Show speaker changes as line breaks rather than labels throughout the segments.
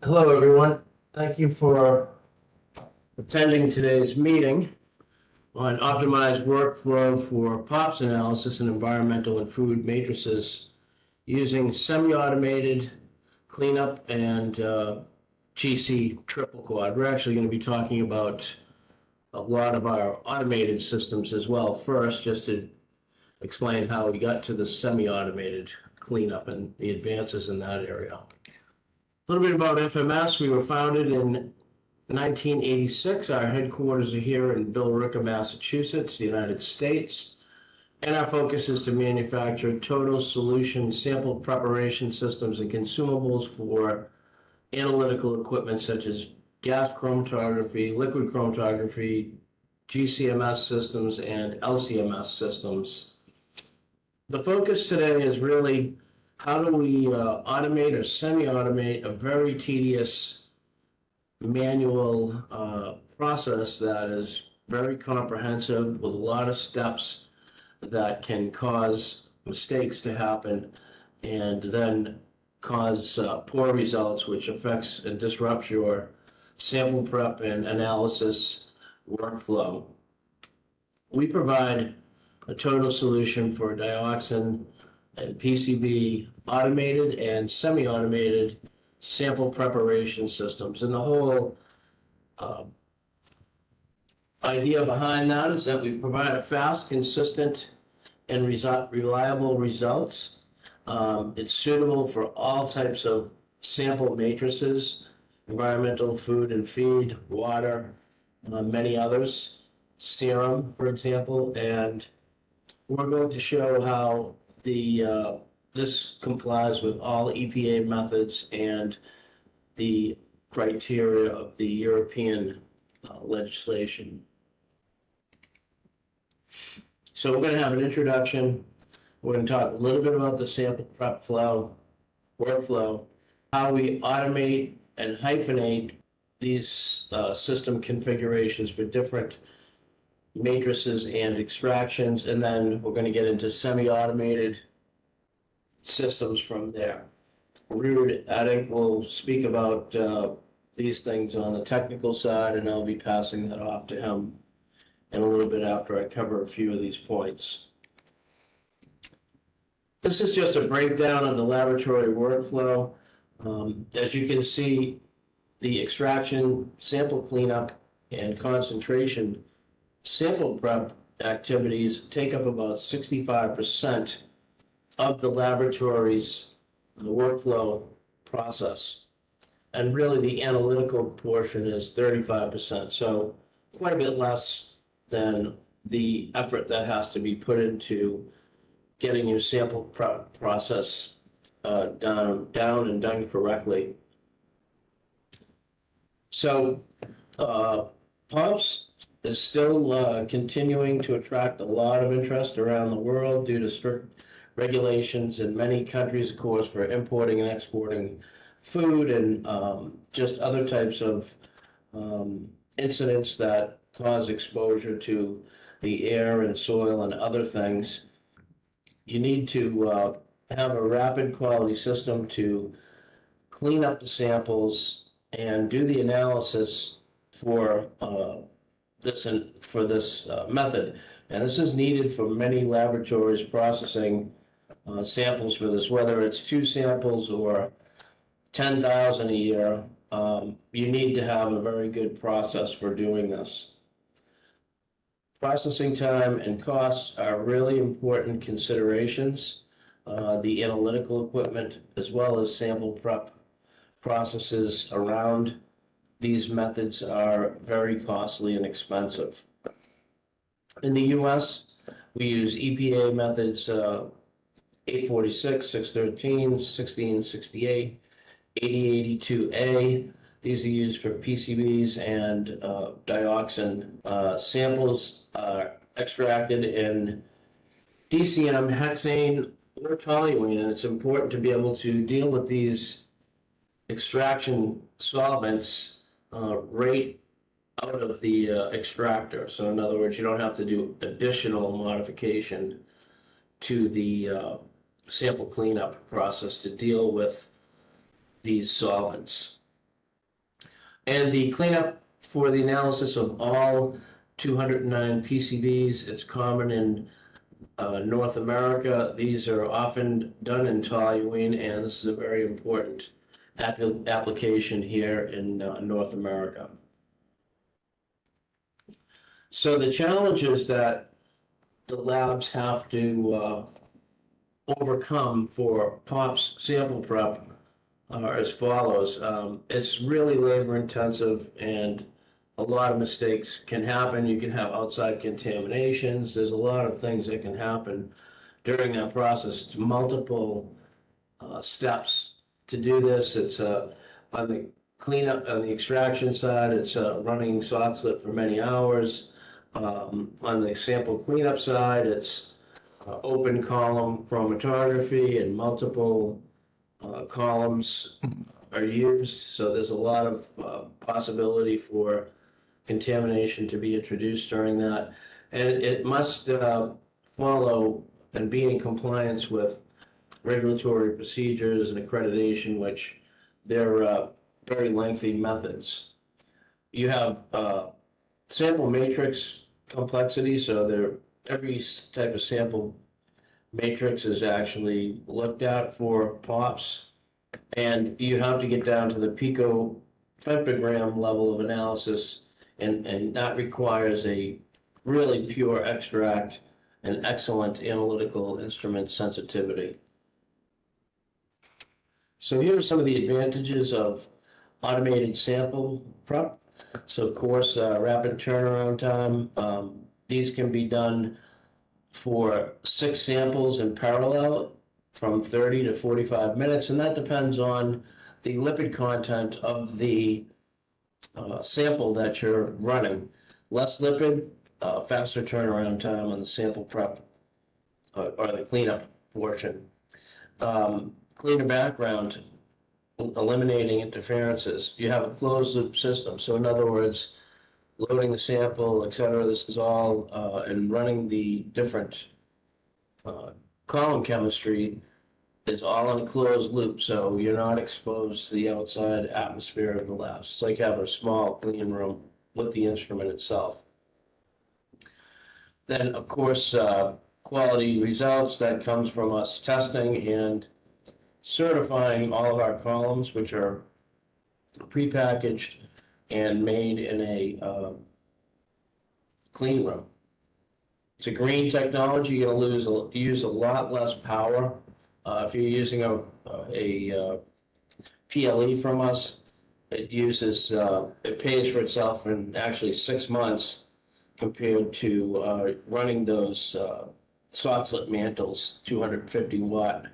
Hello, everyone. Thank you for attending today's meeting on optimized workflow for POPs analysis and environmental and food matrices using semi-automated cleanup and GC triple quad. We're actually going to be talking about a lot of our automated systems as well. First, just to explain how we got to the semi-automated cleanup and the advances in that area. A little bit about FMS. We were founded in 1986. Our headquarters are here in Billerica, Massachusetts, the United States. And our focus is to manufacture total solution sample preparation systems and consumables for analytical equipment such as gas chromatography, liquid chromatography, GCMS systems, and LCMS systems. The focus today is really how do we automate or semi-automate a very tedious manual process that is very comprehensive with a lot of steps that can cause mistakes to happen and then cause poor results, which affects and disrupts your sample prep and analysis workflow. We provide a total solution for dioxin and PCB automated and semi-automated sample preparation systems. And the whole idea behind that is that we provide a fast, consistent, and reliable results. It's suitable for all types of sample matrices, environmental, food and feed, water, many others, serum, for example, and we're going to show how this complies with all EPA methods and the criteria of the European legislation. So we're going to have an introduction. We're going to talk a little bit about the sample prep flow, workflow, how we automate and hyphenate these system configurations for different matrices and extractions, and then we're going to get into semi-automated systems from there. Ruud Adink will speak about these things on the technical side, and I'll be passing that off to him in a little bit after I cover a few of these points. This is just a breakdown of the laboratory workflow. As you can see, the extraction, sample cleanup, and concentration sample prep activities take up about 65% of the laboratory's workflow process. And really the analytical portion is 35%. So quite a bit less than the effort that has to be put into getting your sample prep process down and done correctly. So POPs is still continuing to attract a lot of interest around the world due to strict regulations in many countries, of course, for importing and exporting food and just other types of incidents that cause exposure to the air and soil and other things. You need to have a rapid quality system to clean up the samples and do the analysis for this method. And this is needed for many laboratories processing samples for this, whether it's 2 samples or 10,000 a year. You need to have a very good process for doing this. Processing time and costs are really important considerations. The analytical equipment, as well as sample prep processes around these methods, are very costly and expensive. In the US, we use EPA methods 846, 613, 1668, 8082A. These are used for PCBs and dioxin. Samples are extracted in DCM, hexane, or toluene, and it's important to be able to deal with these extraction solvents right out of the extractor. So in other words, you don't have to do additional modification to the sample cleanup process to deal with these solvents. And the cleanup for the analysis of all 209 PCBs is common in North America. These are often done in toluene, and this is a very important application here in North America. So the challenges that the labs have to overcome for POPs sample prep are as follows. It's really labor intensive, and a lot of mistakes can happen. You can have outside contaminations. There's a lot of things that can happen during that process. It's multiple steps to do this. It's on the cleanup, on the extraction side, it's running sock slip for many hours. On the sample cleanup side, it's open column chromatography, and multiple columns are used. So there's a lot of possibility for contamination to be introduced during that. And it must follow and be in compliance with regulatory procedures and accreditation, which they're very lengthy methods. You have sample matrix complexity, so every type of sample matrix is actually looked at for POPs, and you have to get down to the picofemtogram level of analysis, and that requires a really pure extract and excellent analytical instrument sensitivity. So here are some of the advantages of automated sample prep. So of course, rapid turnaround time. These can be done for 6 samples in parallel from 30 to 45 minutes, and that depends on the lipid content of the sample that you're running. Less lipid, faster turnaround time on the sample prep or the cleanup portion. Cleaner background, eliminating interferences. You have a closed loop system. So in other words, loading the sample, et cetera, this is all, and running the different column chemistry is all in a closed loop. So you're not exposed to the outside atmosphere of the labs. It's like having a small clean room with the instrument itself. Then, of course, quality results that comes from us testing and certifying all of our columns, which are prepackaged and made in a clean room. It's a green technology. You're going to use a lot less power. If you're using a PLE from us, it pays for itself in actually 6 months compared to running those sock slip mantles, 250 watt,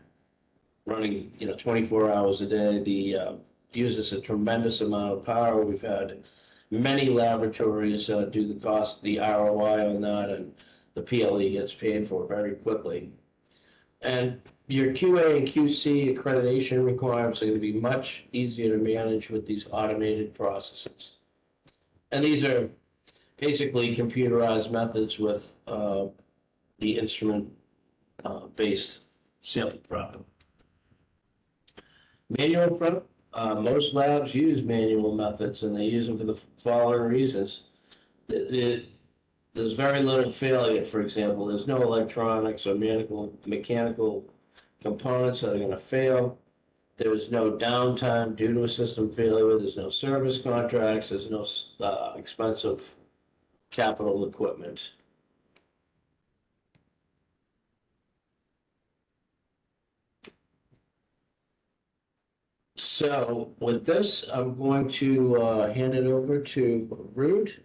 running 24 hours a day. The uses a tremendous amount of power. We've had many laboratories do the ROI on that, and the PLE gets paid for very quickly. And your QA and QC accreditation requirements are going to be much easier to manage with these automated processes. And these are basically computerized methods with the instrument based sample prep. Manual prep. Most labs use manual methods, and they use them for the following reasons. There's very little failure, for example. There's no electronics or mechanical components that are going to fail. There's no downtime due to a system failure. There's no service contracts. There's no expensive capital equipment. So with this, I'm going to hand it over to Rude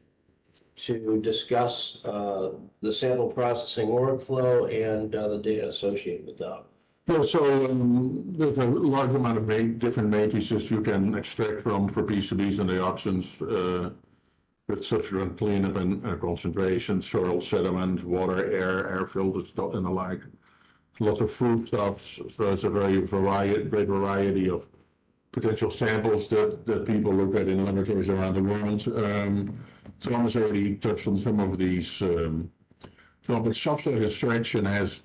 to discuss the sample processing workflow and the data associated with that.
Yeah, so there's a large amount of different matrices you can extract from for PCBs, and the options with subsequent cleanup and concentration, soil sediment, water, air filters, and the like. Lots of foodstuffs, so it's a great variety of potential samples that people look at in laboratories around the world. Thomas already touched on some of these. But substrate extraction has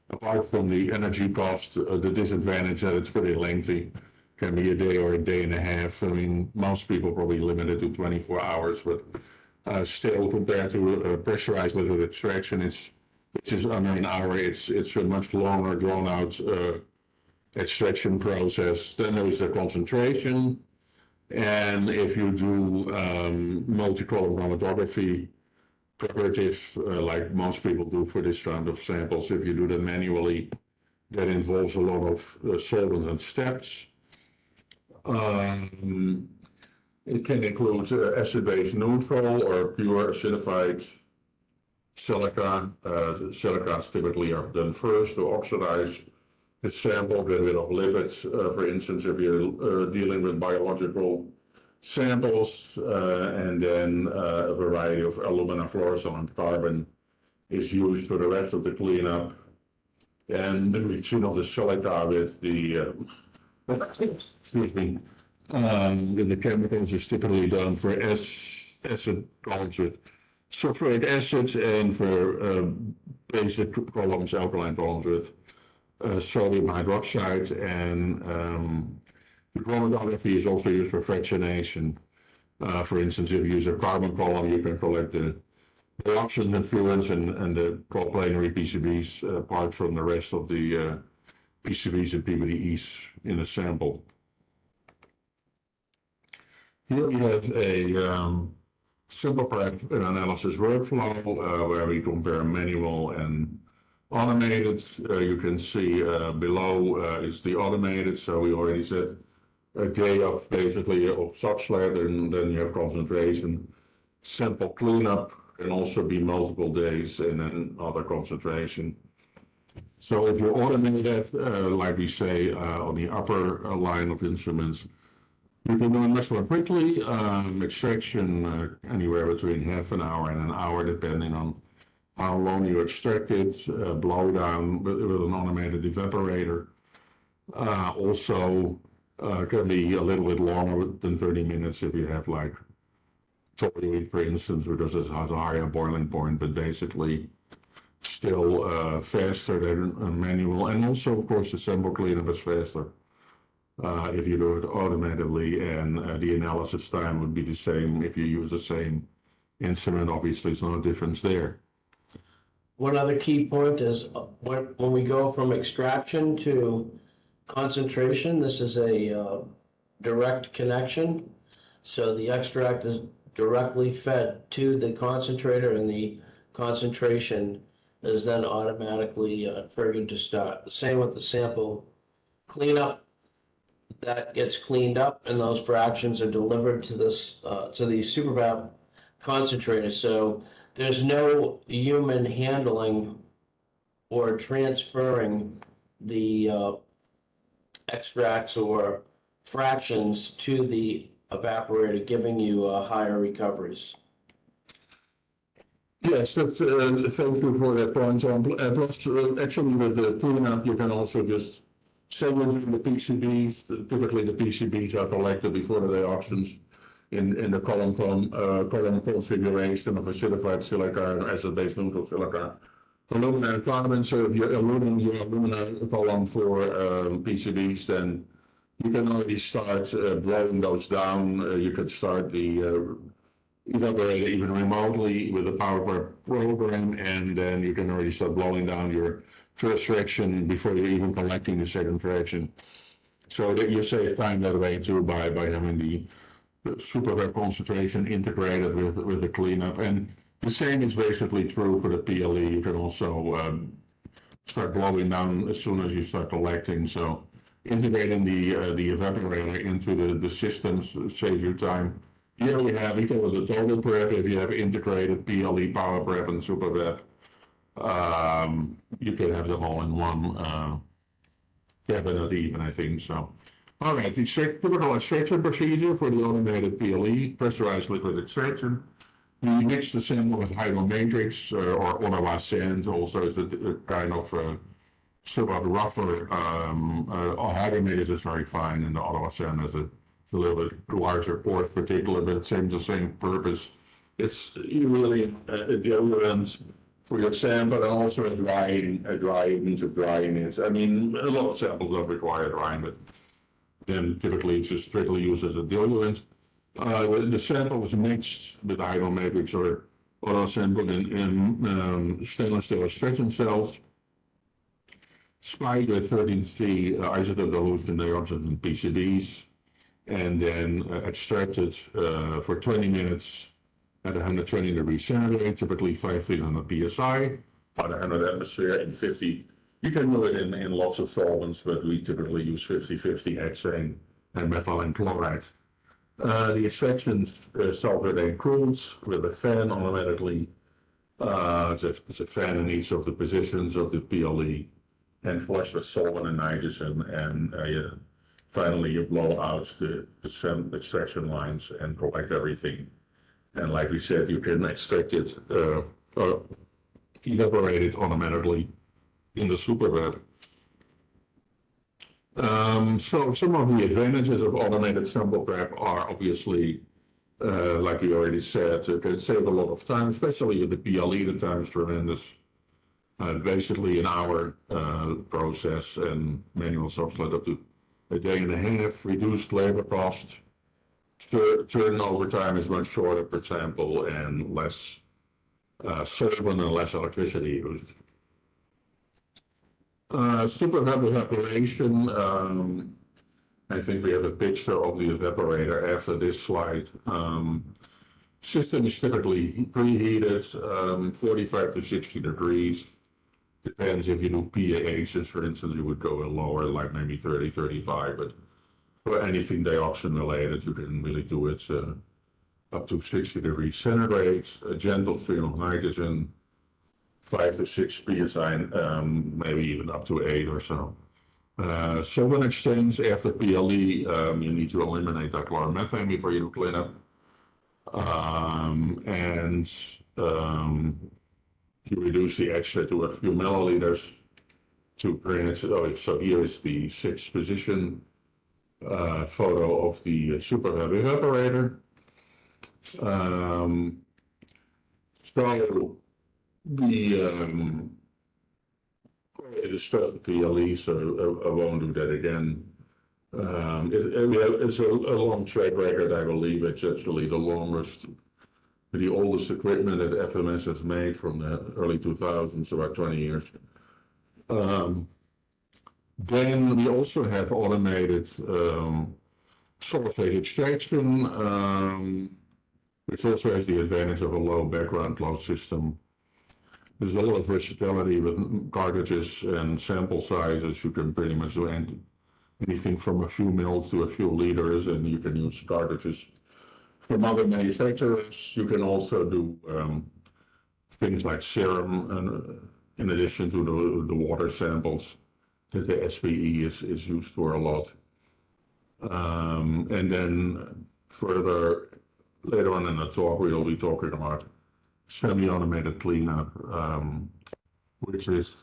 apart from the energy cost, the disadvantage that it's very lengthy. can be a day or a day and a half. I mean, most people probably limit it to 24 hours, but still compared to pressurized liquid extraction, which is under an hour, it's a much longer drawn out extraction process. Then there is the concentration. And if you do multi-column chromatography, preparative, like most people do for this kind of samples, if you do them manually, that involves a lot of solvents and steps. It can include acid-base neutral or pure acidified silica. Silicas typically are done first to oxidize the sample, get rid of lipids. For instance, if you're dealing with biological samples, and then a variety of alumina, fluorocell, and carbon is used for the rest of the cleanup. And the mixing of the silica with the excuse me, with the chemicals is typically done for acid columns with sulfuric acid, and for basic columns, alkaline columns with sodium hydroxide. And the chromatography is also used for fractionation. For instance, if you use a carbon column, you can collect the oxygen and fluids and the coplanary PCBs apart from the rest of the PCBs and PBDEs in a sample. Here we have a simple prep and analysis workflow where we compare manual and automated. You can see below is the automated, so we already said a day of basically of substrate, and then you have concentration. Simple cleanup can also be multiple days and then other concentration. So if you automate that, like we say on the upper line of instruments, you can do it much more quickly. Extraction anywhere between half an hour and an hour, depending on how long you extract it. Blow down with an automated evaporator. Also can be a little bit longer than 30 minutes if you have like toluene, for instance, because it has a higher boiling point, but basically still faster than a manual. And also, of course, the sample cleanup is faster if you do it automatically, and the analysis time would be the same if you use the same instrument. Obviously, there's no difference there.
One other key point is when we go from extraction to concentration, this is a direct connection. So the extract is directly fed to the concentrator, and the concentration is then automatically triggered to start. The same with the sample cleanup. That gets cleaned up, and those fractions are delivered to this to the superfab concentrator. So there's no human handling or transferring the extracts or fractions to the evaporator, giving you higher recoveries.
Yes, that's, thank you for that point. Plus, actually, with the cleanup, you can also just say within the PCBs. Typically, the PCBs are collected before the auctions in the column configuration of acidified silica and acid-base neutral silica, alumina and carbon. So if you're loading your alumina column for PCBs, then you can already start blowing those down. You can start the evaporator even remotely with a power program, and then you can already start blowing down your first fraction before you're even collecting the second fraction. So that you save time that way too by having the superfab concentration integrated with the cleanup. And the same is basically true for the PLE. You can also start blowing down as soon as you start collecting. So integrating the evaporator into the systems saves you time. Here we have equal to the total prep. If you have integrated PLE, power prep, and superfab, you can have them all in one cabinet even, I think. So, all right, the typical extraction procedure for the automated PLE, pressurized liquid extraction. We mix the sample with hydromatrix or Ottawa sand. Also, is a kind of somewhat rougher. Hydromatrix is very fine, and the Ottawa sand has a little bit larger pore particulate, but it's the same purpose. It's really a diluent for your sample, and also a drying means of drying it. I mean, a lot of samples don't require drying, but then typically it's just strictly used as a diluent. The sample was mixed with iron matrix or assembled in stainless steel extraction cells, spiked with 13C isotope hallucinant dioxide and PCBs, and then extracted for 20 minutes at 120 degrees centigrade, typically 1500 psi, about 100 atmosphere, and 50. You can do it in lots of solvents, but we typically use 50-50 hexane and methylene chloride. The extractions self-contained cools with a fan automatically. It's a fan in each of the positions of the PLE, and flush with solvent and nitrogen, and finally you blow out the extraction lines and collect everything. And like we said, you can extract it or evaporate it automatically in the supervat. So some of the advantages of automated sample prep are obviously, like we already said, it can save a lot of time, especially with the PLE. The time is tremendous. Basically an hour process, and manual software up to a day and a half. Reduced labor cost. Turnover time is much shorter per sample, and less solvent and less electricity used. Supervat evaporation. I think we have a picture of the evaporator after this slide. System is typically preheated, 45 to 60 degrees. Depends if you do PAHs, for instance, you would go a lower, like maybe 30, 35, but for anything dioxin related, you can really do it up to 60 degrees centigrade, a gentle stream of nitrogen, 5 to 6 psi, maybe even up to 8 or so. Solvent exchange after PLE, you need to eliminate that chloromethane before you clean up. You reduce the extra to a few milliliters to create. So here is the 6th position photo of the supervat evaporator. So the stuff PLE, so I won't do that again. It's a long track record, I believe. It's actually the longest, the oldest equipment that FMS has made from the early 2000s, about 20 years. Then we also have automated solid phase extraction, which also has the advantage of a low background load system. There's a lot of versatility with cartridges and sample sizes. You can pretty much do anything from a few mils to a few liters, and you can use cartridges from other manufacturers. You can also do things like serum, and in addition to the water samples that the SPE is used for a lot. And then further, later on in the talk, we'll be talking about semi-automated cleanup, which is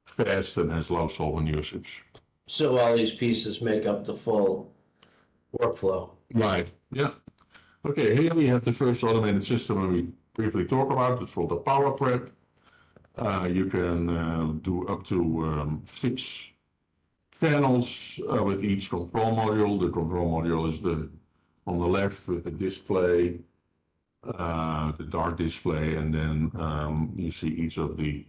fast and has low solvent usage.
So all these pieces make up the full workflow.
Right, yeah. Okay, here we have the first automated system we briefly talk about. It's called the power prep. You can do up to 6 panels with each control module. The control module is on the left with the display, the dark display, and then you see each of the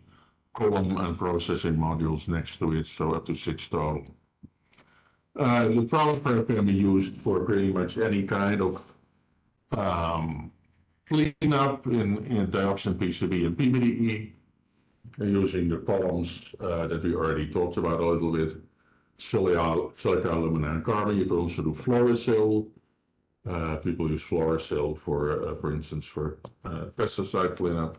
column and processing modules next to it, so up to 6 total. The power prep can be used for pretty much any kind of cleanup in dioxin, PCB, and PBDE, using the columns that we already talked about a little bit, silica, alumina, and carbon. You can also do fluorosil. People use fluorosil for instance, for pesticide cleanup.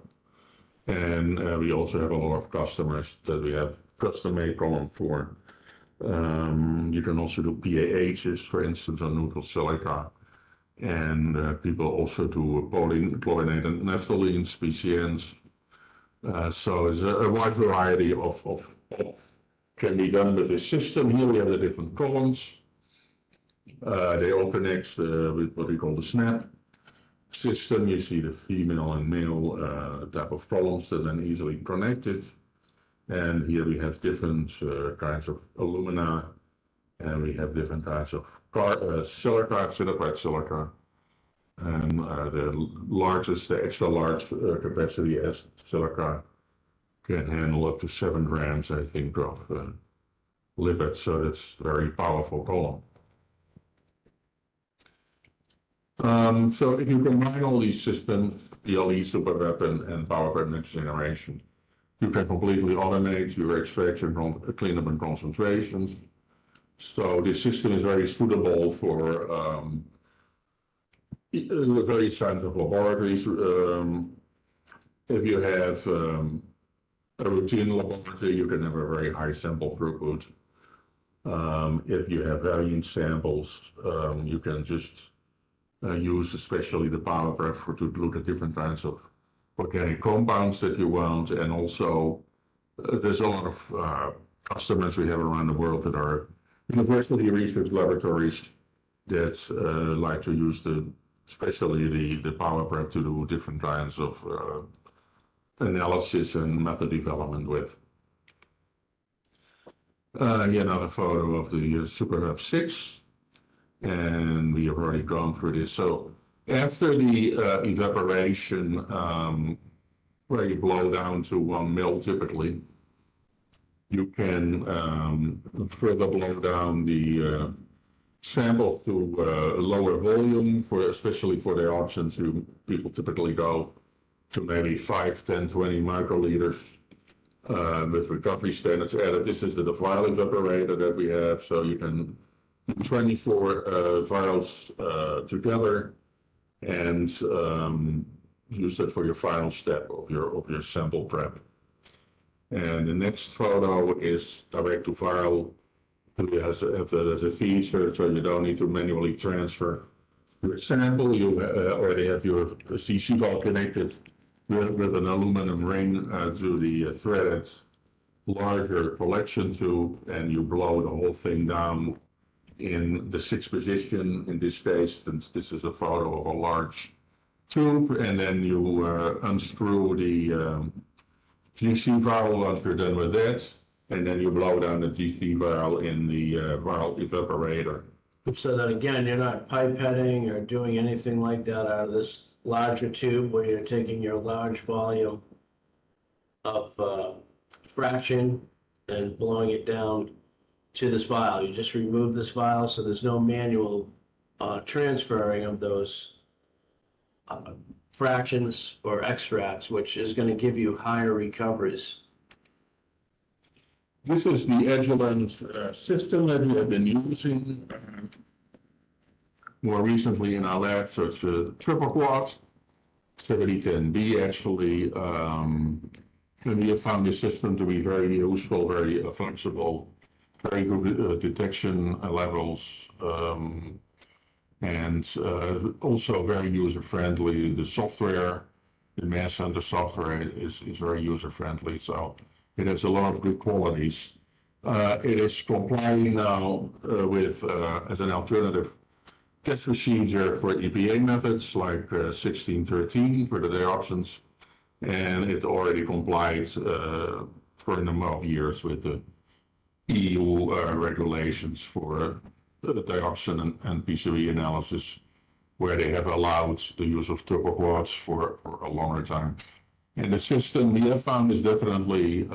And we also have a lot of customers that we have custom-made column for. You can also do PAHs, for instance, on neutral silica. And people also do polychlorinated naphthalenes, PCNs. So it's a wide variety of can be done with this system. Here we have the different columns. They all connect with what we call the SNAP system. You see the female and male type of columns that are then easily connected. And here we have different kinds of alumina And we have different types of silica, certified silica. And the largest, the extra large capacity as silica can handle up to 7 grams, I think, of lipid. So that's very powerful column. So if you combine all these systems, PLE, super weapon, and power prep next generation, you can completely automate your extraction, cleanup, and concentrations. So this system is very suitable for various kinds of laboratories. If you have a routine laboratory, you can have a very high sample throughput. If you have variant samples, you can just use especially the power prep to look at different kinds of organic compounds that you want. And also, there's a lot of customers we have around the world that are university research laboratories that like to use especially the power prep to do different kinds of analysis and method development with. Here another photo of the Super 6, and we have already gone through this. So after the evaporation, where you blow down to 1 mil typically, you can further blow down the sample to a lower volume, especially for the options. People typically go to maybe 5, 10, 20 microliters with recovery standards added. This is the vial evaporator that we have, so you can 24 vials together and use it for your final step of your sample prep. And the next photo is direct to vial. It has a feature, so you don't need to manually transfer your sample. You already have your CC vial connected with an aluminum ring to the threaded larger collection tube, and you blow the whole thing down in the 6th position. In this case, since this is a photo of a large tube, and then you unscrew the GC vial once you're done with that, and then you blow down the GC vial in the vial evaporator.
So that again, you're not pipetting or doing anything like that out of this larger tube where you're taking your large volume of fraction and blowing it down to this vial. You just remove this vial, so there's no manual transferring of those fractions or extracts, which is going to give you higher recoveries.
This is the Agilent system that we have been using more recently in our lab. So it's a triple quad, 7010B actually. And we have found this system to be very useful, very flexible, very good detection levels, and also very user-friendly. The software, the mass center software is very user-friendly, so it has a lot of good qualities. It is complying now with, as an alternative test procedure for EPA methods like 1613 for the dioxins, and it already complies for a number of years with the EU regulations for the dioxin and PCB analysis, where they have allowed the use of triple quads for a longer time. And the system we have found is definitely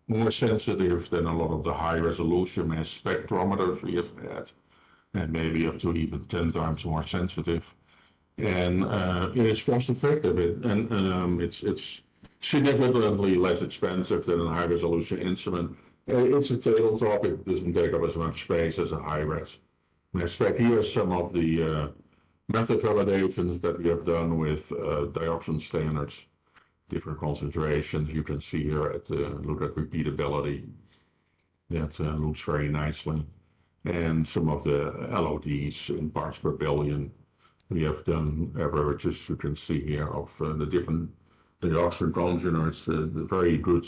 more sensitive than a lot of the high resolution mass spectrometers we have had, and maybe up to even 10 times more sensitive. And it is cost effective, and it's significantly less expensive than a high resolution instrument. It's a tabletop, it doesn't take up as much space as a high-res mass spec. Here are some of the method validations that we have done with dioxin standards, different concentrations. You can see here look at repeatability. That looks very nicely. And some of the LODs in parts per billion. We have done averages, you can see here, of the different dioxin congeners, the very good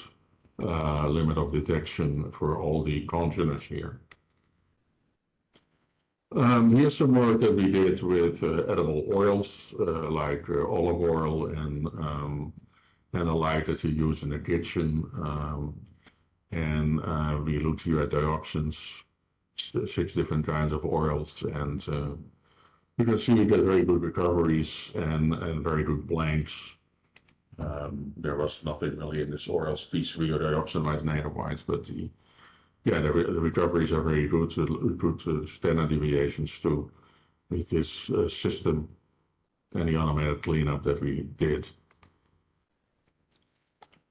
limit of detection for all the congeners here. Here's some work that we did with edible oils, like olive oil and the like that you use in the kitchen. And we looked here at dioxins six different kinds of oils, and you can see we get very good recoveries and very good blanks. There was nothing really in this oil species or dioxinized otherwise, but the recoveries are very good, good standard deviations too with this system and the automated cleanup that we did.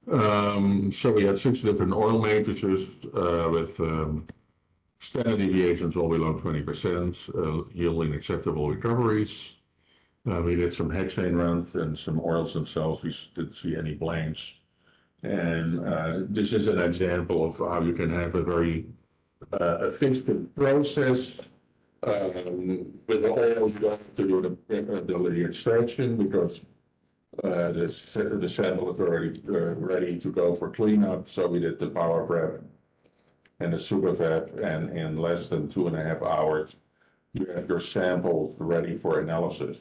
So we had 6 different oil matrices with standard deviations all below 20%, yielding acceptable recoveries. We did some hexane runs and some oils themselves. We didn't see any blanks. And this is an example of how you can have a very efficient process. With the oil, you don't have to do the extraction because the sample is already ready to go for cleanup. So we did the power prep and the super vet, and in less than 2.5 hours, you have your samples ready for analysis.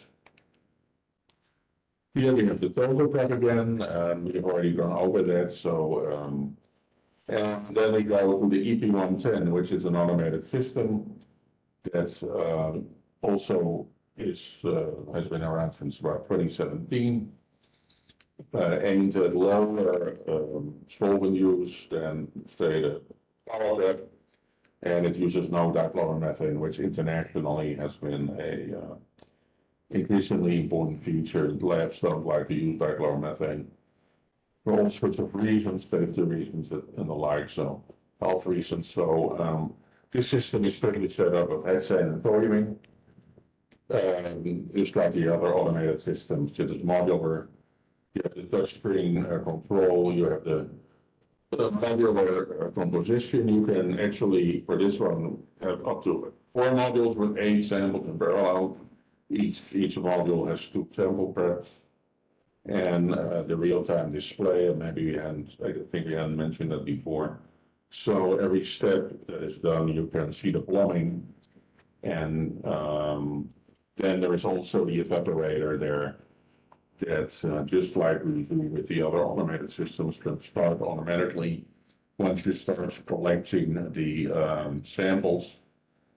Here we have the total prep again. We've already gone over that. So, and then we go to the EP110, which is an automated system that also has been around since about 2017. Aimed at lower solvent use than, say, the power prep, and it uses no dichloromethane, which internationally has been a increasingly important feature. Labs don't like to use dichloromethane for all sorts of reasons, safety reasons and the like, so health reasons. So this system is strictly set up of hexane and toluene, just like the other automated systems. It is modular. You have the touchscreen control. You have the modular composition. You can actually, for this one, have up to 4 modules with 8 samples in parallel. Each module has 2 sample preps and the real-time display. And maybe I think we hadn't mentioned that before. So every step that is done, you can see the plumbing, and then there is also the evaporator there. That just like we do with the other automated systems, can start automatically once you start collecting the samples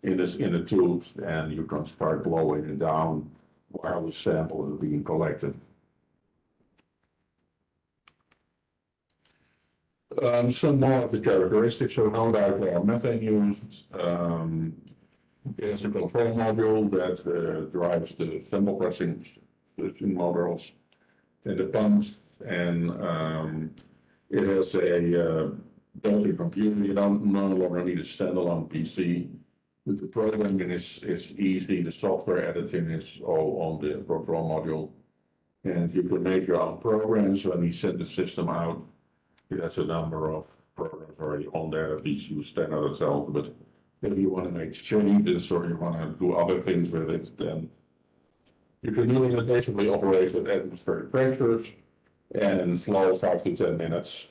in the tubes, and you can start blowing it down while the sample is being collected. Some more of the characteristics are no dichloromethane used. There's a control module that drives the sample pressing models and the pumps, and it has a built-in computer. You don't no longer need a standalone PC. The programming is easy. The software editing is all on the control module, and you can make your own programs. When you send the system out, it has a number of programs already on there that these use standard itself. But if you want to make changes or you want to do other things with it, then you can do it basically operate at atmospheric pressures and flow 5 to 10 minutes,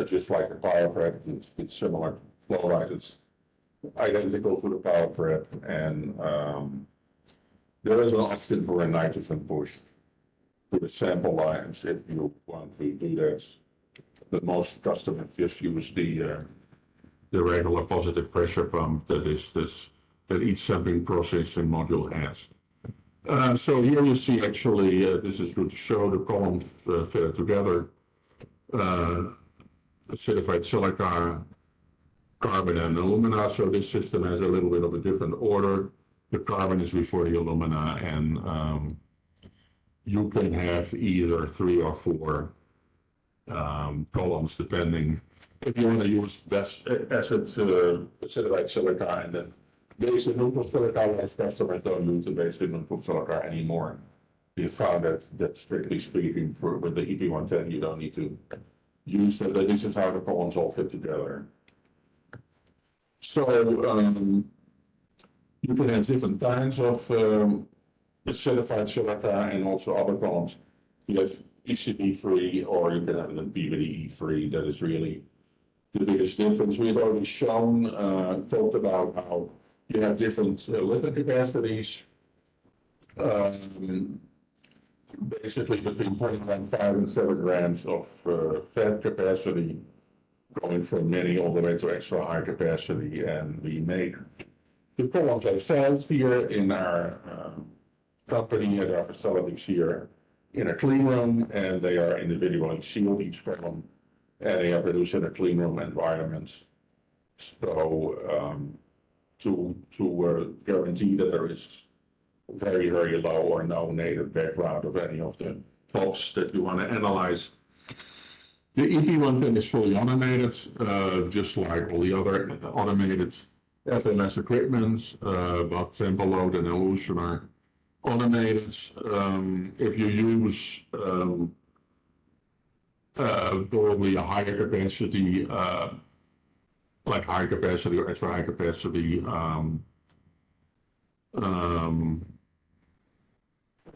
just like a power prep. It's similar flow rate. It's identical to the power prep, and there is an option for a nitrogen push to the sample lines if you want to do that. But most customers just use the regular positive pressure pump that each sampling processing module has. So here you see actually, this is good to show the columns fitted together. Certified silica, carbon and alumina. So this system has a little bit of a different order. The carbon is before the alumina, and you can have either 3 or 4 columns depending. If you want to use best acid certified silica and then basic neutral silica, most customers don't use the basic neutral silica anymore. We found that strictly speaking, with the EP110, you don't need to use that. This is how the columns all fit together. So you can have different kinds of certified silica and also other columns. You have PCB free, or you can have them PVDE free. That is really the biggest difference. We've already talked about how you have different lipid capacities, basically between 0.15 and 7 grams of fat capacity. going from mini all the way to extra high capacity. And we make the columns ourselves here in our company at our facilities here in a clean room, and they are individually sealed, each column, and they are produced in a clean room environment. So to guarantee that there is very, very low or no native background of any of the pops that you want to analyze. The EP110 is fully automated, just like all the other automated FMS equipment, but sample load and elution are automated. If you use probably a higher capacity, like high capacity or extra high capacity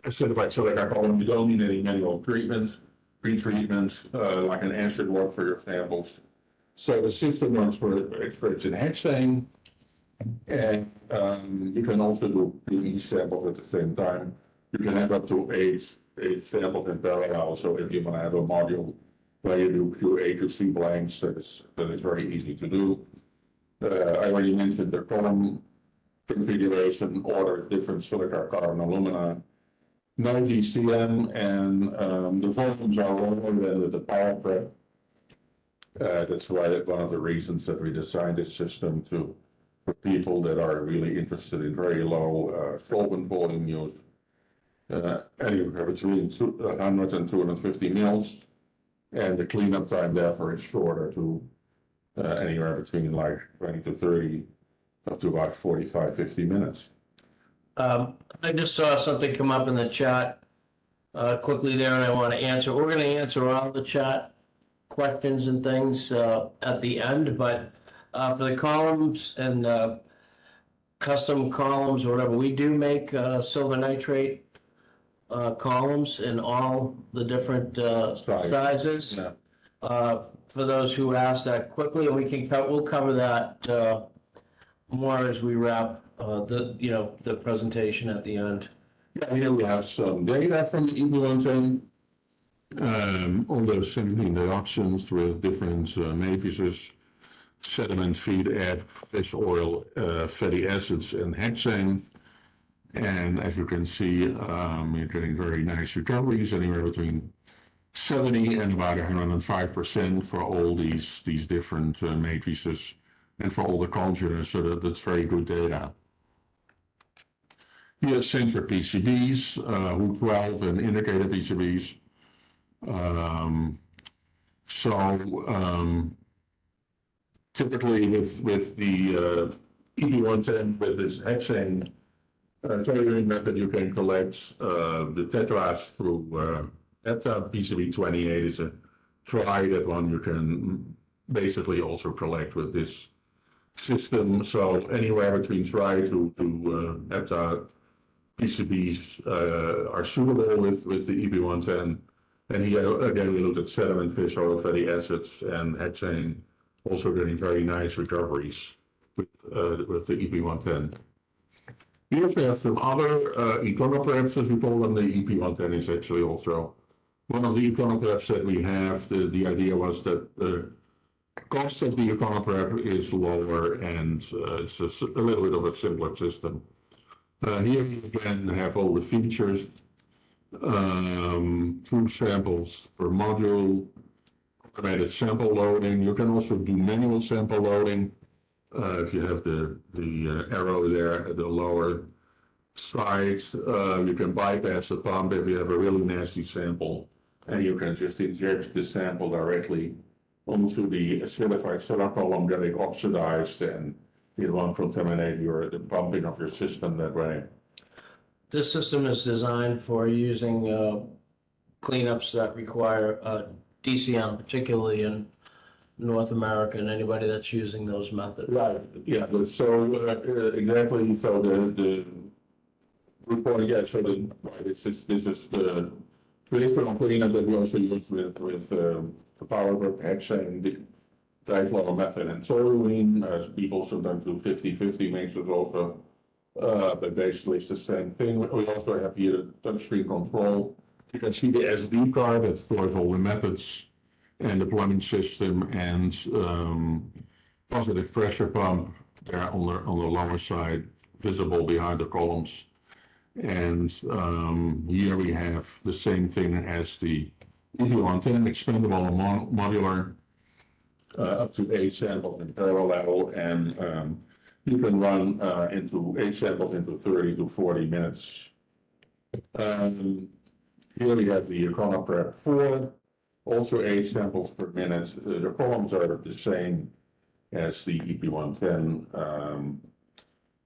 acidified silica column, you don't need any manual treatments, pre-treatments, like an acid work for your samples. So the system runs for experts in hexane, and you can also do PE samples at the same time. You can have up to eight samples in parallel. So if you want to have a module where you do pure A to C blanks, that is very easy to do. I already mentioned the column configuration, order different silica, carbon, alumina, 90 cm, and the volumes are lower than with the power prep. That's why one of the reasons that we designed this system for people that are really interested in very low solvent volume use. Anywhere between 100 and 250 mils, and the cleanup time therefore is shorter to anywhere between like 20 to 30 up to about 45, 50 minutes.
I just saw something come up in the chat quickly there, and I want to answer. We're going to answer all the chat questions and things at the end, but for the columns and custom columns or whatever, we do make silver nitrate columns in all the different sizes.
Yeah.
For those who asked that quickly, and we'll cover that more as we wrap the presentation at the end.
Yeah, here we have some data from the EP110 on the 17 dioxins with different matrices, sediment, feed, add, fish oil, fatty acids, and hexane. And as you can see, you're getting very nice recoveries, anywhere between 70 and about 105% for all these different matrices and for all the congeners, so that's very good data. Here's same for PCBs, HU12 and indicator PCBs. Typically with the EP110 with this hexane tailoring method, you can collect the tetras through PCB28 is a try that one you can basically also collect with this system. So anywhere between try to hepta PCBs are suitable with the EP110. And here again we looked at sediment, fish oil, fatty acids, and hexane, also getting very nice recoveries with the EP110. Here we have some other iconopreps, as we call them. The EP110 is actually also one of the iconopreps that we have. The idea was that the cost of the iconoprep is lower, and it's a little bit of a simpler system. Here you again have all the features, 2 samples per module, automated sample loading. You can also do manual sample loading. If you have the arrow there at the lower side, you can bypass the pump if you have a really nasty sample, and you can just inject the sample directly onto the acidified soda column, getting oxidized, and it won't contaminate the pumping of your system that way.
This system is designed for using cleanups that require DCM, particularly in North America, and anybody that's using those methods.
Right. Yeah. So exactly. So the report. Yeah. So this is the traditional cleanup that we also use with the power group hexane, the diflow method, and toluene. People sometimes do 50-50 mixes also. But basically it's the same thing. We also have here the touchscreen control. You can see the SD card that stores all the methods and the plumbing system and positive pressure pump there on the lower side, visible behind the columns. And here we have the same thing as the EP110, expandable and modular, up to 8 samples in parallel, and you can run into 8 samples into 30 to 40 minutes. Here we have the EconoPrep 4, also 8 samples per minute. The columns are the same as the EP110,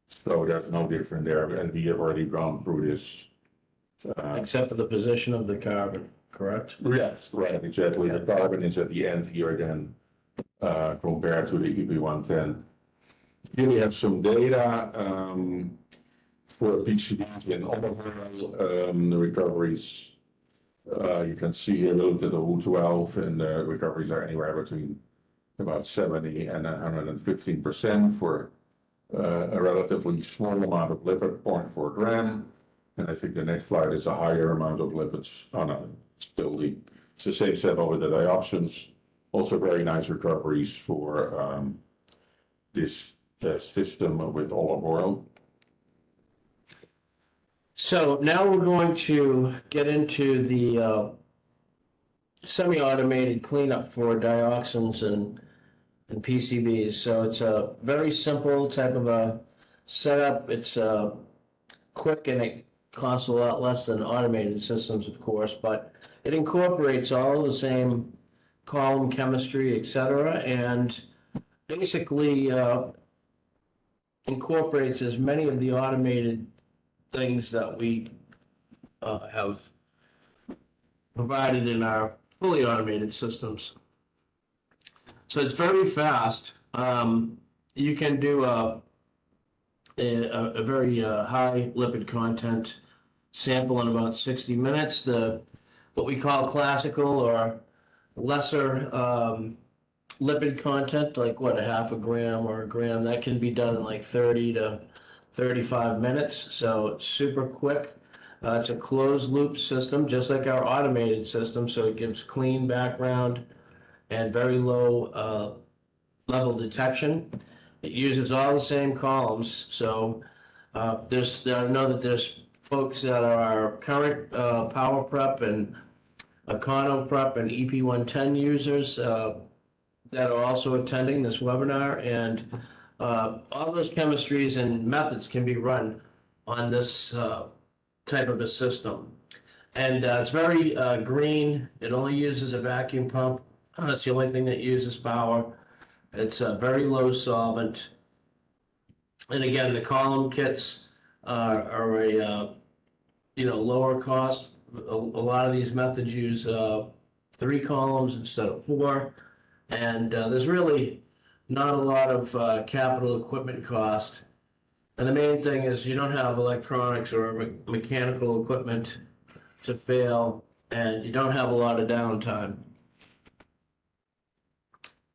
so there's no difference there, and we have already gone through this.
Except for the position of the carbon, correct?
Yes, right, exactly. The carbon is at the end here again, compared to the EP110. Here we have some data for PCBs in olive oil, the recoveries. You can see here, we looked at the U12, and the recoveries are anywhere between about 70 and 115% for a relatively small amount of lipid, 0.4 gram. And I think the next slide is a higher amount of lipids. Oh no, it's the same setup with the dioptions. Also very nice recoveries for this system with olive oil.
So now we're going to get into the semi-automated cleanup for dioxins and PCBs. So it's a very simple type of a setup. It's quick, and it costs a lot less than automated systems, of course, but it incorporates all the same column chemistry, etc., and basically incorporates as many of the automated things that we have provided in our fully automated systems. So it's very fast. You can do a very high lipid content sample in about 60 minutes. What we call classical or lesser lipid content, like what, a half a gram or a gram, that can be done in like 30 to 35 minutes. So it's super quick. It's a closed loop system, just like our automated system. So it gives clean background and very low level detection. It uses all the same columns. So I know that there's folks that are current Power Prep and Econo Prep and EP110 users that are also attending this webinar, and all those chemistries and methods can be run on this type of a system. And it's very green. It only uses a vacuum pump. That's the only thing that uses power. It's a very low solvent. And again, the column kits are a lower cost. A lot of these methods use 3 columns instead of 4. And there's really not a lot of capital equipment cost. And the main thing is you don't have electronics or mechanical equipment to fail, and you don't have a lot of downtime.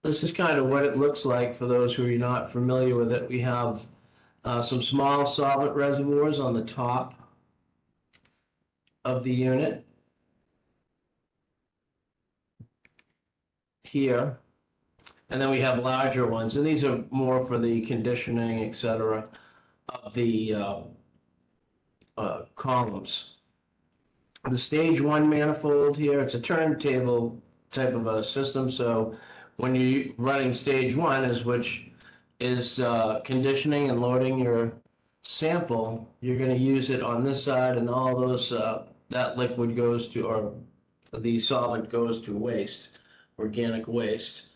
This is kind of what it looks like for those who are not familiar with it. We have some small solvent reservoirs on the top of the unit here. And then we have larger ones, and these are more for the conditioning, etc., of the columns. The stage 1 manifold here, it's a turntable type of a system. So when you're running stage 1, which is conditioning and loading your sample, you're going to use it on this side, and all those that liquid goes to, or the solvent goes to waste, organic waste.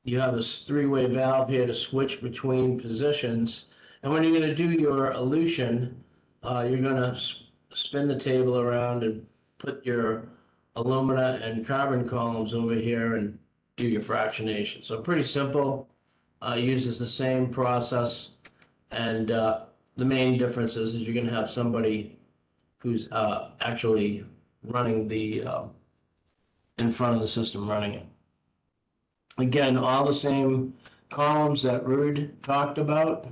You have this 3-way valve here to switch between positions, and when you're going to do your elution, you're going to spin the table around and put your alumina and carbon columns over here and do your fractionation. So pretty simple. Uses the same process, and the main difference is you're going to have somebody who's actually running the in front of the system running it. Again, all the same columns that Ruud talked about,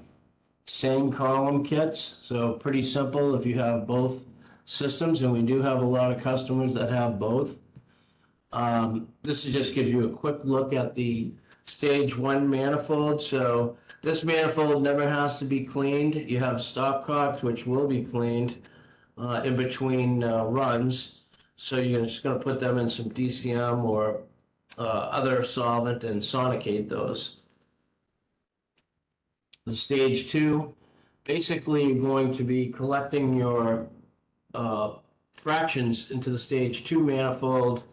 same column kits, so pretty simple if you have both systems, and we do have a lot of customers that have both. This is just gives you a quick look at the stage one manifold. So this manifold never has to be cleaned. You have stopcocks, which will be cleaned in between runs. So you're just going to put them in some DCM or other solvent and sonicate those. The stage two, basically you're going to be collecting your fractions into the stage two manifold.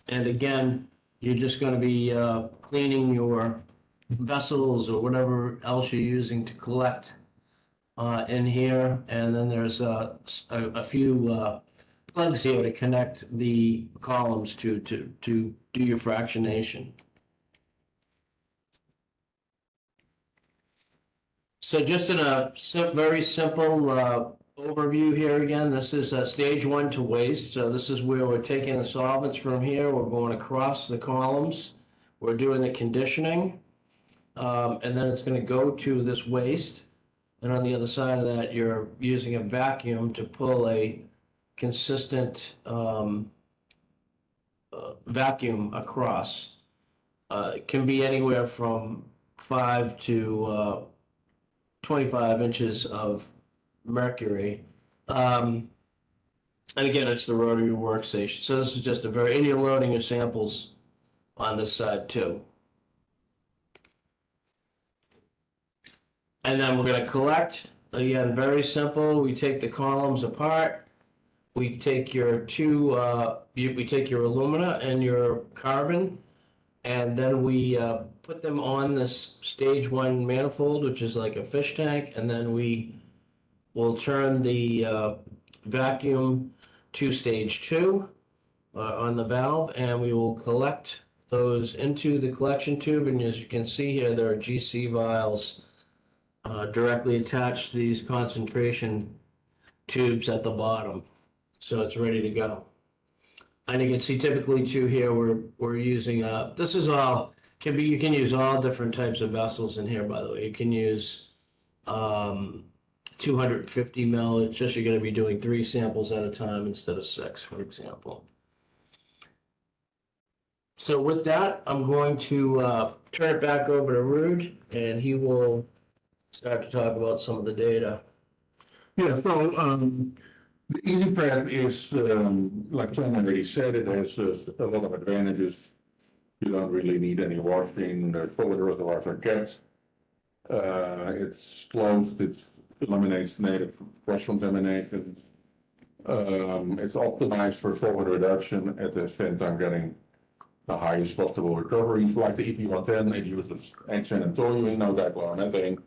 And again, you're just going to be cleaning your vessels or whatever else you're using to collect in here. And then there's a few plugs here to connect the columns to do your fractionation. So just in a very simple overview here again, this is stage one to waste. So this is where we're taking the solvents from here. We're going across the columns. We're doing the conditioning. And then it's going to go to this waste. And on the other side of that, you're using a vacuum to pull a consistent vacuum across. It can be anywhere from 5 to 25 inches of mercury. And again, it's the rotary workstation. So this is just and you're loading your samples on this side too. And then we're going to collect. Again, very simple. We take the columns apart. We take your we take your alumina and your carbon, and then we put them on this stage one manifold, which is like a fish tank, and then we will turn the vacuum to stage two on the valve, and we will collect those into the collection tube. And as you can see here, there are GC vials directly attached to these concentration tubes at the bottom. So it's ready to go. And you can see typically too here we're using this is all you can use all different types of vessels in here, by the way. You can use 250 mil. It's just you're going to be doing 3 samples at a time instead of 6, for example. So with that, I'm going to turn it back over to Rude, and he will start to talk about some of the data.
Yeah, so the easy prep is, like Tom already said, it has a lot of advantages. You don't really need any washing. The solid reservoirs are kept. It's closed. It eliminates native cross contamination. It's optimized for solvent reduction at the same time getting the highest possible recovery. It's like the EP110. It uses hexane and toluene, no dichloromethane.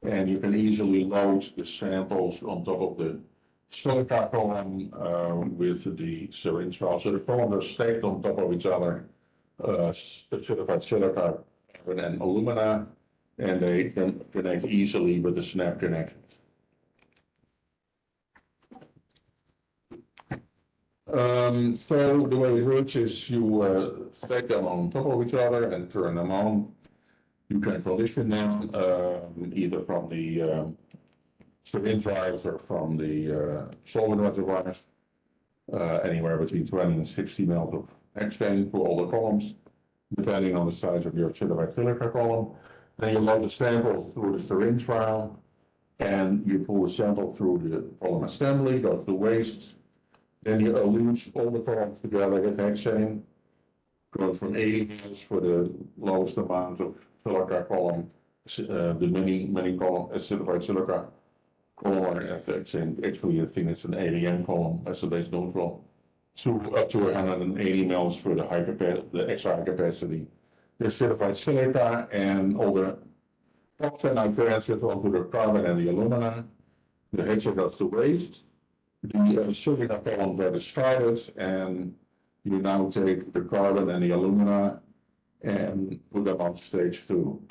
And you can easily load the samples on top of the silica column with the syringe valve. So the columns are stacked on top of each other, certified silica and alumina, and they can connect easily with the snap connection. So the way it works is you stack them on top of each other and turn them on. You can condition them either from the syringe vials or from the solvent reservoirs, anywhere between 20 and 60 mL of hexane for all the columns, depending on the size of your certified silica column. Then you load the sample through the syringe vial, and you pull the sample through the column assembly, goes to waste. Then you elute all the columns together with hexane, going from 80 mL for the lowest amount of silica column, the mini column, certified silica column, actually I think it's an ADM column, as a base neutral, to up to 180 mL for the high capacity, the extra high capacity. The certified silica and all the oxide are transferred onto the carbon and the alumina. The hexane goes to waste. The silica columns are discarded, and you now take the carbon and the alumina and put them on stage two.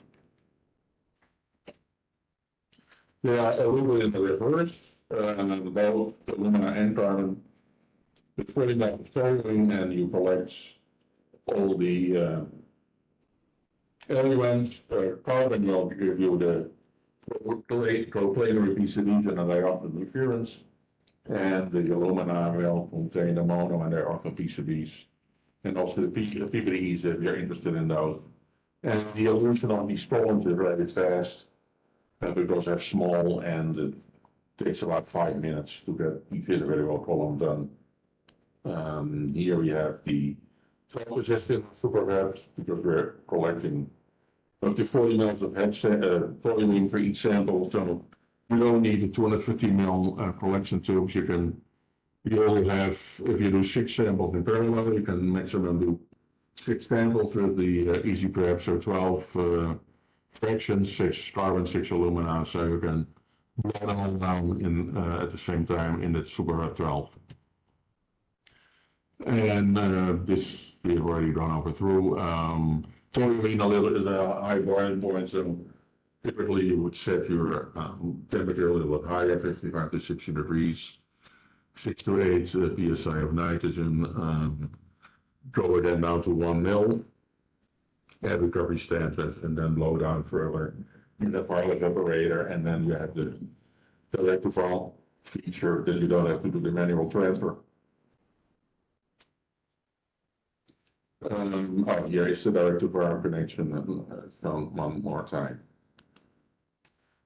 They are a little bit in the reverse, both alumina and carbon. It's fully toluene, and you collect all the elements. Carbon will give you the proplanary PCBs and the diopter interference, and the alumina will contain the mono and their ortho PCBs and also the PBDs if you're interested in those. And the elution on these columns is very fast because they're small and it takes about 5 minutes to get each individual column done. Here we have the focus system super webs because we're collecting up to 40 mils of polyamine for each sample. So you don't need a 250 mil collection tubes. You only have, if you do 6 samples in parallel, you can maximum do 6 samples with the easy prep, so 12 fractions, 6 carbon, 6 alumina, so you can blow them all down in, at the same time in the super web 12. And this we've already gone over through. So we mean a little is a high boiling point, so typically you would set your temperature a little bit higher, 55 to 60 degrees, 6 to 8 psi of nitrogen, go it then down to 1 mil, add recovery standards, and then blow down further in the pilot evaporator, and then you have the direct-to-valve feature that you don't have to do the manual transfer. Oh, here is the direct-to-valve connection, one more time.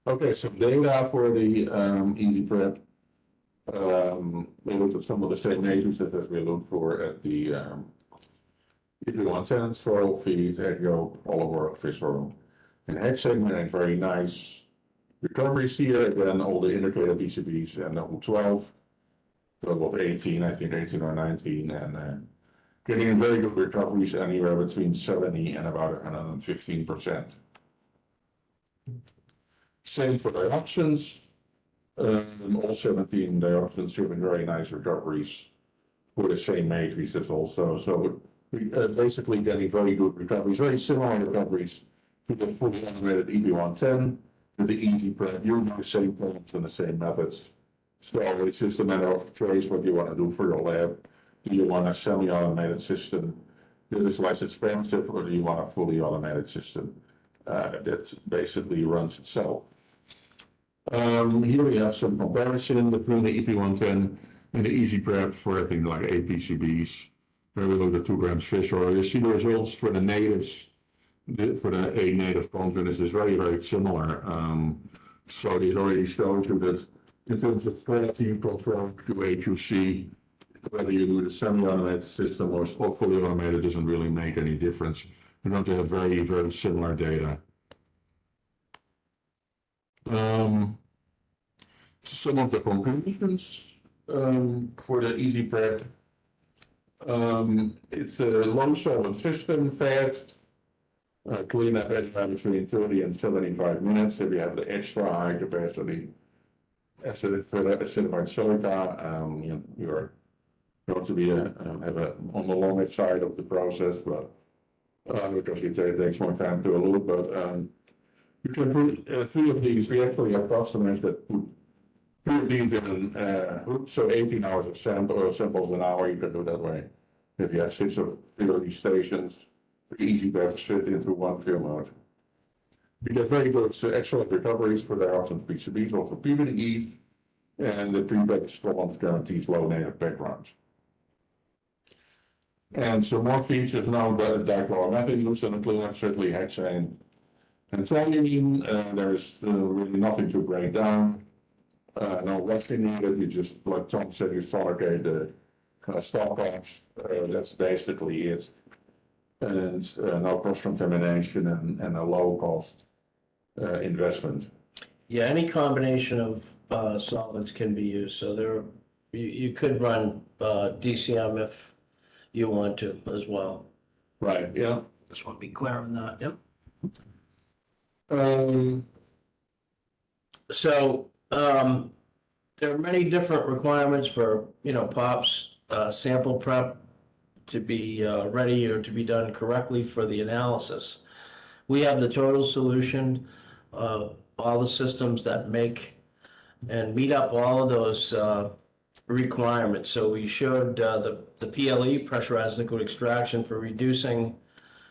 Okay, some data for the easy prep. We looked at some of the same matrices that we looked for at the EP110 soil feed, egg yolk, olive oil, fish oil, and head segment, and very nice recoveries here. Again, all the indicator BCBs and the 12, total of 18, I think 18 or 19, and getting very good recoveries anywhere between 70 and about 115%. Same for dioxins. All 17 dioxins giving very nice recoveries for the same matrices also. So we basically getting very good recoveries, very similar recoveries to the fully automated EP110 with the easy prep, using the same problems and the same methods. So it's just a matter of choice what you want to do for your lab. Do you want a semi-automated system that is less expensive, or do you want a fully automated system that basically runs itself? Here we have some comparison between the EP110 and the easy prep for I think like 8 PCBs. Where we look at 2 grams fish oil. You see the results for the natives, for the A native content is very, very similar. So these already show you that in terms of quality control, QA, QC, whether you do the semi-automated system or fully automated doesn't really make any difference. You're going to have very, very similar data. Some of the conclusions for the easy prep. It's a low solvent system, fast, cleanup anywhere between 30 and 75 minutes. If you have the extra high capacity acidified silica, you're going to be on the longer side of the process, but because it takes more time to elute. But you can put 3 of these. We actually have customers that put 3 of these in, so 18 hours of samples an hour. You can do that way. If you have 6 of these stations, easy to fit into one field mode. You get very good excellent recoveries for the dioxin PCBs, also PBDE, and the pre-packaged columns guarantees low native backgrounds. And some more features now, the dichloromethane use in the cleanup, certainly hexane and toluene. There's really nothing to break down. No washing needed. You just, like Tom said, you fabricate the stock offs. That's basically it. And no cross contamination and a low cost investment.
Yeah, any combination of solvents can be used. So you could run DCM if you want to as well.
Right. Yeah.
Just want to be clear on that. Yep. There are many different requirements for POPs sample prep to be ready or to be done correctly for the analysis. We have the total solution of all the systems that make and meet up all of those requirements. So we showed the PLE, pressurized liquid extraction, for reducing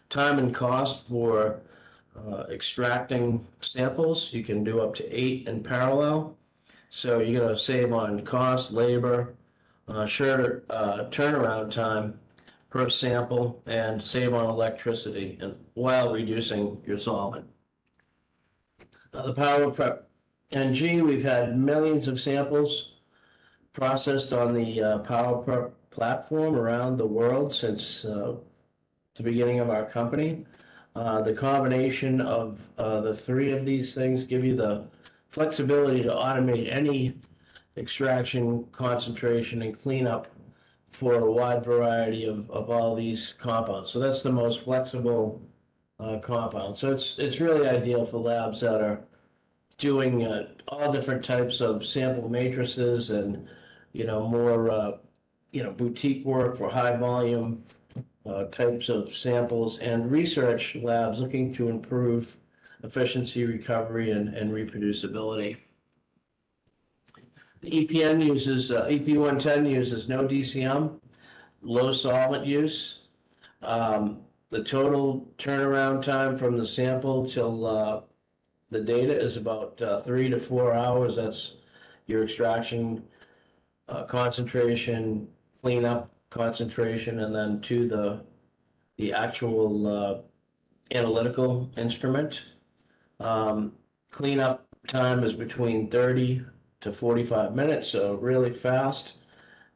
time and cost for extracting samples. You can do up to 8 in parallel. So you're going to save on cost, labor, shorter turnaround time. per sample and save on electricity and while reducing your solvent. The Power Prep NG, we've had millions of samples processed on the Power Prep platform around the world since the beginning of our company. The combination of the three of these things give you the flexibility to automate any extraction, concentration, and cleanup for a wide variety of all these compounds. So that's the most flexible compound. So it's really ideal for labs that are doing all different types of sample matrices and, more, boutique work for high volume types of samples, and research labs looking to improve efficiency, recovery, and reproducibility. The EPN uses, EP110 uses no DCM, low solvent use. The total turnaround time from the sample till the data is about 3 to 4 hours. That's your extraction, concentration, cleanup, concentration, and then to the actual analytical instrument. Cleanup time is between 30 to 45 minutes, so really fast.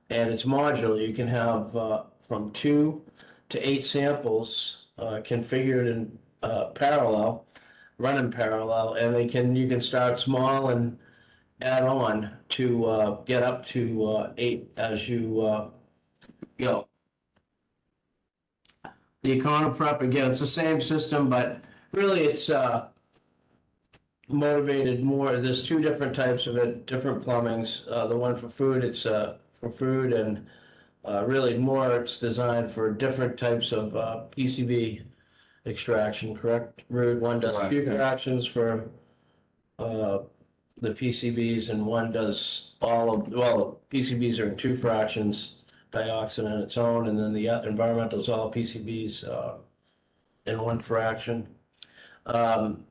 And it's modular. You can have from 2 to 8 samples configured in parallel, run in parallel, and you can start small and add on to get up to 8 as you go. The EconoPrep, again, it's the same system, but really it's motivated more. There's 2 different types of it, different plumbings. The one for food, it's for food, and really more it's designed for different types of PCB extraction, correct, Rude? One does a few fractions for the PCBs, and one does PCBs are in 2 fractions, dioxin on its own, and then the environmental is all PCBs in 1 fraction. And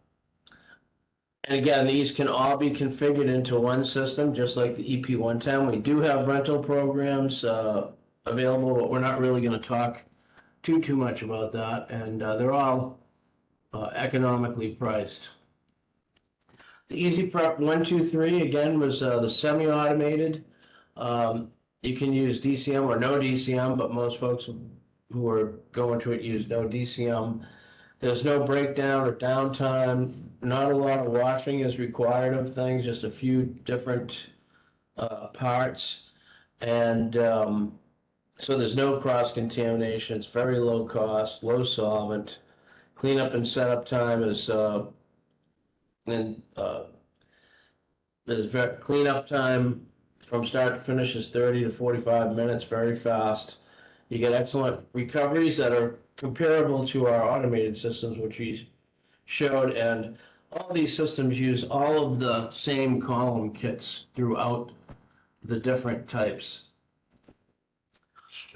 again, these can all be configured into one system, just like the EP110. We do have rental programs available, but we're not really going to talk too much about that, and they're all economically priced. The EasyPrep 123 again was the semi-automated. You can use DCM or no DCM, but most folks who are going to it use no DCM. There's no breakdown or downtime. Not a lot of washing is required of things, just a few different parts. And so there's no cross-contamination. It's very low cost, low solvent. Cleanup and setup time is cleanup time from start to finish is 30 to 45 minutes, very fast. You get excellent recoveries that are comparable to our automated systems, which we showed, and all these systems use all of the same column kits throughout the different types.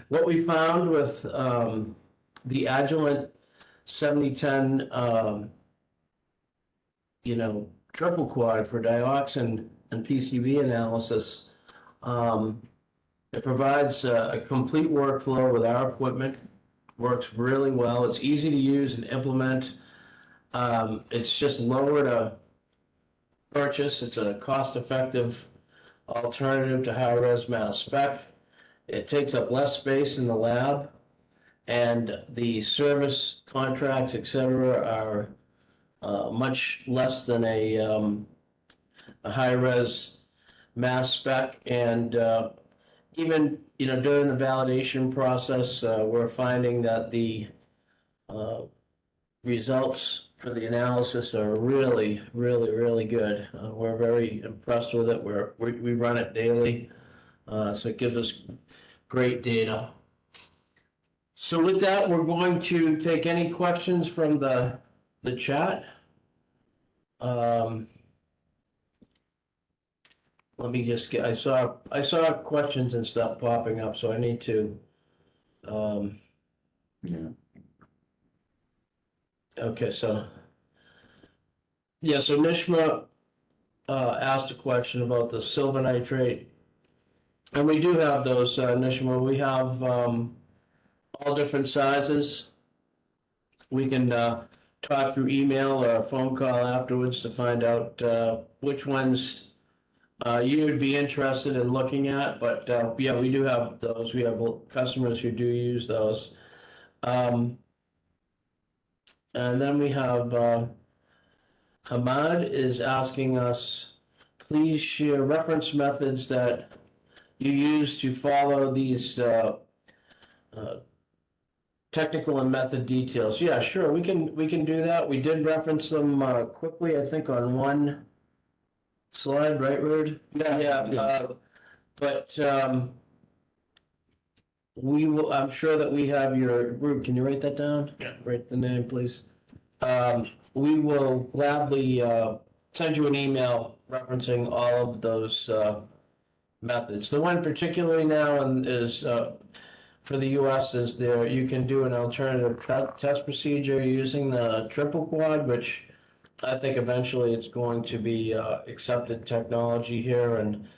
What we found with the Agilent 7010, triple quad for dioxin and PCB analysis, it provides a complete workflow with our equipment. Works really well. It's easy to use and implement. It's just lower to purchase. It's a cost-effective alternative to high-res mass spec. It takes up less space in the lab, and the service contracts, etc., are much less than a high-res mass spec. And even during the validation process, we're finding that the results for the analysis are really, really, really good. We're very impressed with it. We run it daily, so it gives us great data. So with that, we're going to take any questions from the chat. Let me just get, I saw questions and stuff popping up, so I need to,
Yeah.
okay, so Nishma asked a question about the silver nitrate, and we do have those, Nishma. We have all different sizes. We can talk through email or a phone call afterwards to find out which ones you would be interested in looking at. But yeah, we do have those. We have customers who do use those. And then we have Hamad is asking us, please share reference methods that you use to follow these technical and method details. Yeah, sure, we can do that. We did reference them quickly, I think, on one slide, right, Ruud? Yeah. But we will. I'm sure that we have your Ruud. Can you write that down?
Yeah.
Write the name, please. We will gladly send you an email referencing all of those methods. The one particularly now is for the US is there, you can do an alternative test procedure using the triple quad, which I think eventually it's going to be accepted technology here in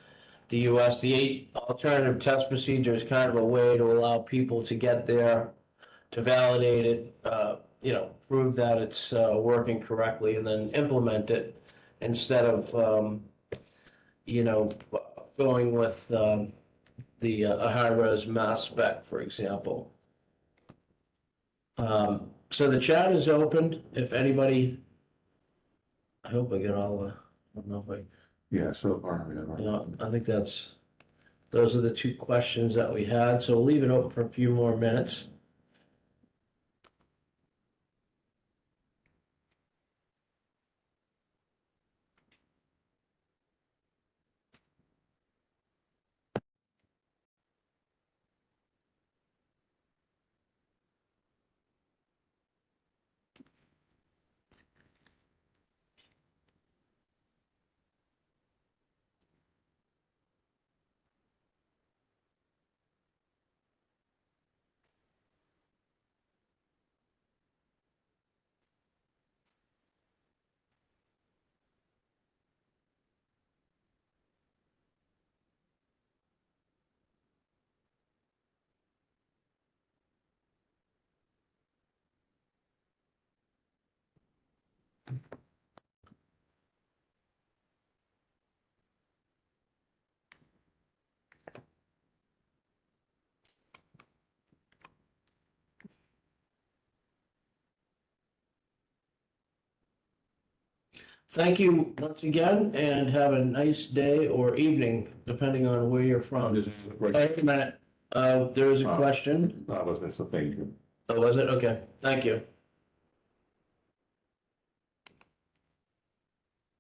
the US. The 8 alternative test procedure is kind of a way to allow people to get there, to validate it, prove that it's working correctly, and then implement it instead of, going with the high-res mass spec, for example. So the chat is open. If anybody, I hope I get all the, I don't know if I,
Yeah, so far, yeah, right.
I think those are the 2 questions that we had. So we'll leave it open for a few more minutes. Thank you once again, and have a nice day or evening, depending on where you're from. Wait a minute. There is a question.
That was a thank you.
Oh, was it? Okay. Thank you.